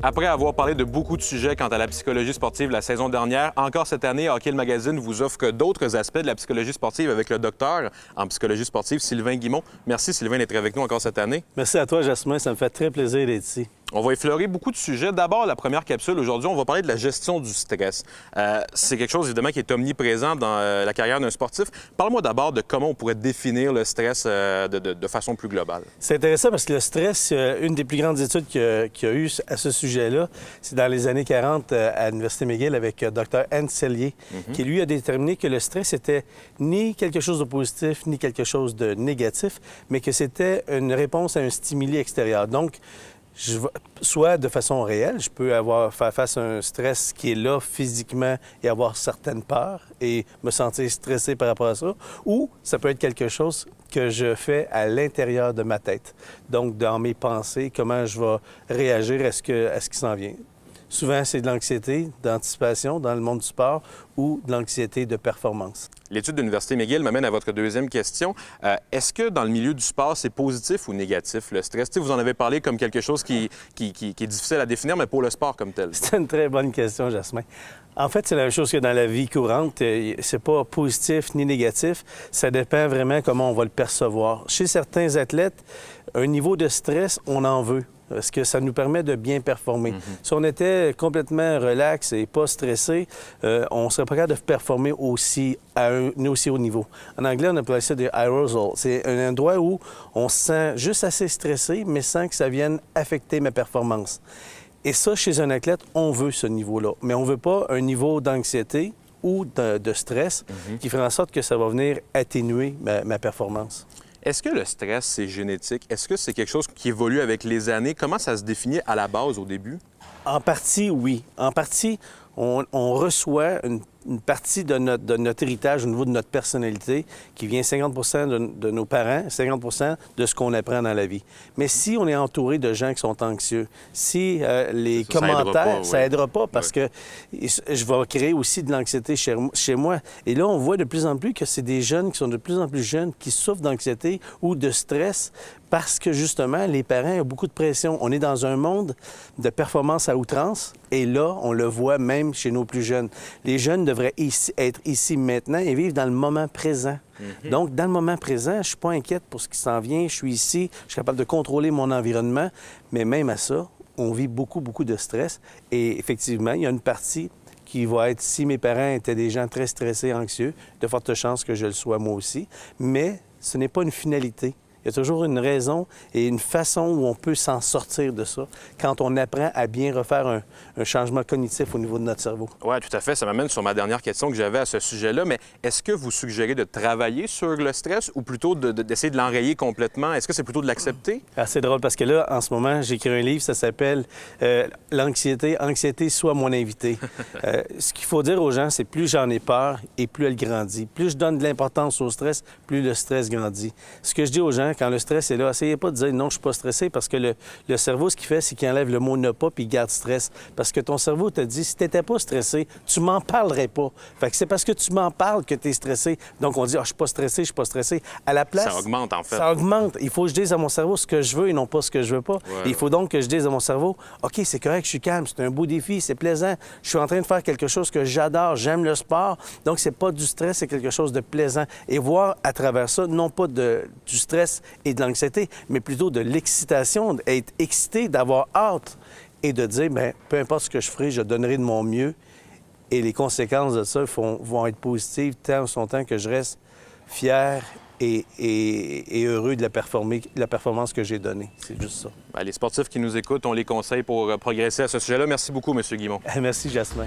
Après avoir parlé de beaucoup de sujets quant à la psychologie sportive la saison dernière, encore cette année, Hockey le Magazine vous offre d'autres aspects de la psychologie sportive avec le docteur en psychologie sportive, Sylvain Guimond. Merci, Sylvain, d'être avec nous encore cette année. Merci à toi, Jasmin. Ça me fait très plaisir d'être ici. On va effleurer beaucoup de sujets. D'abord, la première capsule, aujourd'hui, on va parler de la gestion du stress. C'est quelque chose, évidemment, qui est omniprésent dans la carrière d'un sportif. Parle-moi d'abord de comment on pourrait définir le stress de façon plus globale. C'est intéressant parce que le stress, une des plus grandes études qu'il y a eu à ce sujet-là, c'est dans les années 40 à l'Université McGill avec Dr. Hans Selye, qui, lui, a déterminé que le stress était ni quelque chose de positif, ni quelque chose de négatif, mais que c'était une réponse à un stimuli extérieur. Donc, soit de façon réelle, je peux faire face à un stress qui est là physiquement et avoir certaines peurs et me sentir stressé par rapport à ça, ou ça peut être quelque chose que je fais à l'intérieur de ma tête. Donc, dans mes pensées, comment je vais réagir à ce qui s'en vient. Souvent, c'est de l'anxiété d'anticipation dans le monde du sport ou de l'anxiété de performance. L'étude de l'Université McGill m'amène à votre deuxième question. Est-ce que dans le milieu du sport, c'est positif ou négatif, le stress? Vous en avez parlé comme quelque chose qui est difficile à définir, mais pour le sport comme tel. C'est une très bonne question, Jasmin. En fait, c'est la même chose que dans la vie courante. C'est pas positif ni négatif. Ça dépend vraiment comment on va le percevoir. Chez certains athlètes, un niveau de stress, on en veut. Parce que ça nous permet de bien performer. Si on était complètement relax et pas stressé, on ne serait pas capable de performer à un aussi haut niveau. En anglais, on appelle ça des arousal. C'est un endroit où on se sent juste assez stressé, mais sans que ça vienne affecter ma performance. Et ça, chez un athlète, on veut ce niveau-là. Mais on ne veut pas un niveau d'anxiété ou de stress qui ferait en sorte que ça va venir atténuer ma performance. Est-ce que le stress, c'est génétique? Est-ce que c'est quelque chose qui évolue avec les années? Comment ça se définit à la base, au début? En partie, oui. En partie, on reçoit une partie de notre héritage au niveau de notre personnalité qui vient 50 de nos parents, 50 de ce qu'on apprend dans la vie. Mais si on est entouré de gens qui sont anxieux, si les commentaires, ça aidera pas parce que je vais créer aussi de l'anxiété chez moi. Et là, on voit de plus en plus que c'est des jeunes qui sont de plus en plus jeunes qui souffrent d'anxiété ou de stress parce que, justement, les parents ont beaucoup de pression. On est dans un monde de performance à outrance et là, on le voit même chez nos plus jeunes. Les jeunes devraient être ici maintenant et vivre dans le moment présent. Donc, dans le moment présent, je ne suis pas inquiète pour ce qui s'en vient. Je suis ici, je suis capable de contrôler mon environnement, mais même à ça, on vit beaucoup, beaucoup de stress. Et effectivement, il y a une partie qui va être, si mes parents étaient des gens très stressés, anxieux, de fortes chances que je le sois moi aussi, mais ce n'est pas une finalité. Il y a toujours une raison et une façon où on peut s'en sortir de ça quand on apprend à bien refaire un changement cognitif au niveau de notre cerveau. Oui, tout à fait. Ça m'amène sur ma dernière question que j'avais à ce sujet-là. Mais est-ce que vous suggérez de travailler sur le stress ou plutôt d'essayer de l'enrayer complètement? Est-ce que c'est plutôt de l'accepter? C'est drôle parce que là, en ce moment, j'écris un livre, ça s'appelle L'anxiété. Anxiété, soit mon invité. Ce qu'il faut dire aux gens, c'est plus j'en ai peur et plus elle grandit. Plus je donne de l'importance au stress, plus le stress grandit. Ce que je dis aux gens, quand le stress est là, essayez pas de dire non, je suis pas stressé parce que le cerveau, ce qu'il fait, c'est qu'il enlève le mot ne pas puis il garde stress. Parce que ton cerveau te dit, si tu n'étais pas stressé, tu m'en parlerais pas. Fait que c'est parce que tu m'en parles que tu es stressé. Donc on dit, je suis pas stressé, je suis pas stressé. À la place. Ça augmente, en fait. Ça augmente. Il faut que je dise à mon cerveau ce que je veux et non pas ce que je veux pas. Il faut donc que je dise à mon cerveau, OK, c'est correct, je suis calme, c'est un beau défi, c'est plaisant. Je suis en train de faire quelque chose que j'adore, j'aime le sport. Donc c'est pas du stress, c'est quelque chose de plaisant. Et voir à travers ça, non pas du stress et de l'anxiété, mais plutôt de l'excitation, d'être excité, d'avoir hâte et de dire, bien, peu importe ce que je ferai, je donnerai de mon mieux et les conséquences de ça vont être positives tant son temps que je reste fier et heureux de la performance que j'ai donnée. C'est juste ça. Bien, les sportifs qui nous écoutent, on les conseille pour progresser à ce sujet-là. Merci beaucoup, M. Guimond. Merci, Jasmin.